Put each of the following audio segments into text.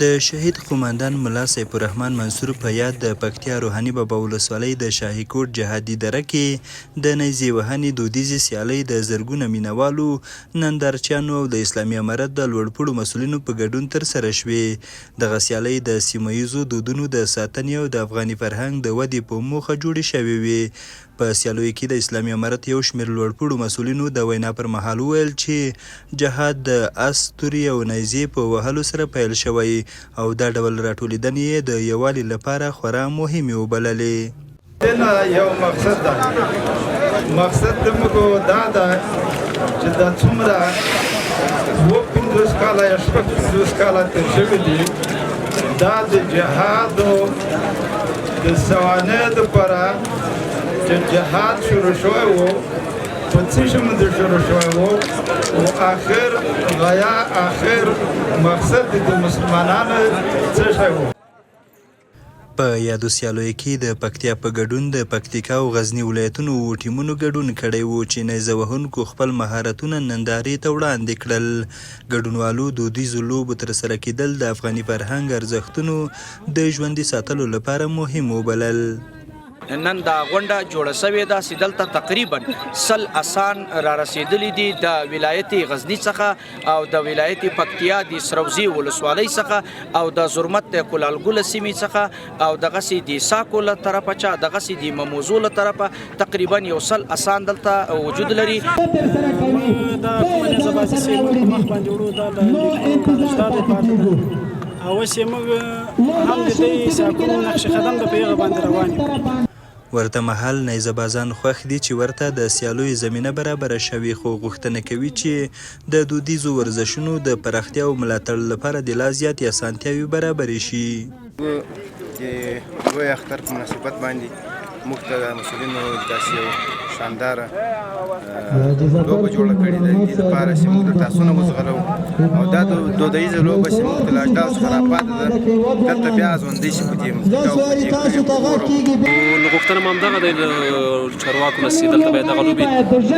د شهید قوماندان ملا سیف الرحمن منصور په یاد د پکتیا روحاني بابا ولسوالۍ د شاهي کوټ جهادي دره کې د نیزې وهنې دودیزې سیالۍ د زرګونه مینوالو، نندارچیانو او د اسلامي امارت د لوړپوړو مسؤلینو په ګډون ترسره شوې. دغه سیالۍ د سیمه ییزو دودونو د ساتنې او د افغاني فرهنګ د ودې په موخه جوړې شوې وې. په سیالیو کې د اسلامي امارت یو شمېر لوړپوړو مسؤلینو د وینا پر مهال وویل چې جهاد د اس، تورې او نیزې په وهلو سره پیل شوی او دا ډول راټولیدنې یې د یووالي لپاره خورا مهمې وبللې. یو مقصد ده، مقصد د موږ دا ده چې دا څومره 50 کاله یا 50 کاله تېر شوي دي، دا د جهاد د سوانح دپاره چې جهاد شروع شوی و، په څه شي باندې شروع شوی و او آخر غیا آخر مقصد د مسلمانانو څه شی و. په یادو سیالیو کې د پکتیا په ګډون د پکتیکا او غزني ولایتونو ټیمونو ګډون کړی و چې نیزه وهونکو خپل مهارتونه نندارې ته وړاندې کړل. ګډونوالو دودیزو لوبو ترسره کېدل د افغاني فرهنګ ارزښتونو د ژوندي ساتلو لپاره مهم وبلل. نن دا غونډه جوړه شوې ده چې دلته تقریبا 100 اسان را رسېدلي دي د ولایت غزني څخه او د ولایت پکتیا د سروزي ولسوالۍ څخه او د زرمت د کلالګل سیمې څخه او دغسې د ساکو له طرفه چا دغسې د مموزو له طرفه تقریبا 100 اسان دلته وجود لري. دا کومه زباسي سیمه مخ باندې ورو دا استاد پاتې او چې موږ هم د دې ساکو نقش قدم د پیغه باندې روان یو. ورته مهال نیزه بازان خوښ دي چې ورته د سیالیو زمینه برابره شوي، خو غوښتنه کوي چې د دودیزو ورزشونو د پراختیا او ملاتړ لپاره د لا زیاتې اسانتیاوې برابرې شي. د لوی اختر په مناسبت باندې موږ ته د مسؤلینو داسې یو شانداره لوبه جوړه کړې ده، دې لپاره چې موږ د تاسونه وزغلو او دا دودیزه لوبه چې موږ د لاجداو څخه راپاتې ده دلته بیا ژوندۍ شي په دې نو غوښتنه مو همدغه دی له چارواکو نه چې دلته باید دغه لوبې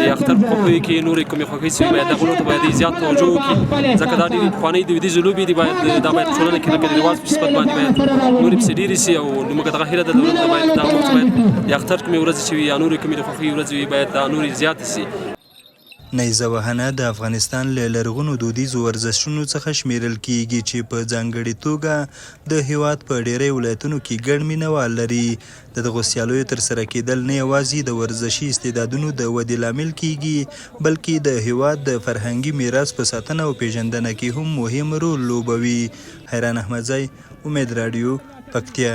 د اختر په خوښیو کې نورې کومې خوښۍ چې باید دغو لوبو ته باید زیات توجه وکړي، ځکه دا ډېرې پخوانۍ دودیزې لوبې دي، باید دا باید ټولنه کې لکه د رواج په صفت باندې باید نورې پسې ډېرې سي او موږ دغه هیله ده دولت ته باید دا وخت باید د اختر کومې ورځې چې وي یا نورې کومې د خوښۍ ورځې وي باید دا نورې زیاتې سي. نیزه وهنه د افغانستان له لرغونو دودیزو ورزشونو څخه شمیرل کیږي چې په ځانګړې توګه د هیواد په ډیری ولایتونو کې ګڼ مینوال لري. د دغو سیالیو ترسره کیدل نه یوازې د ورزشي استعدادونو د ودې لامل کیږي بلکې د هیواد د فرهنګي میراث په ساتنه او پیژندنه کې هم مهم رول لوبوي. حیران احمدزی، امید رادیو، پکتیا.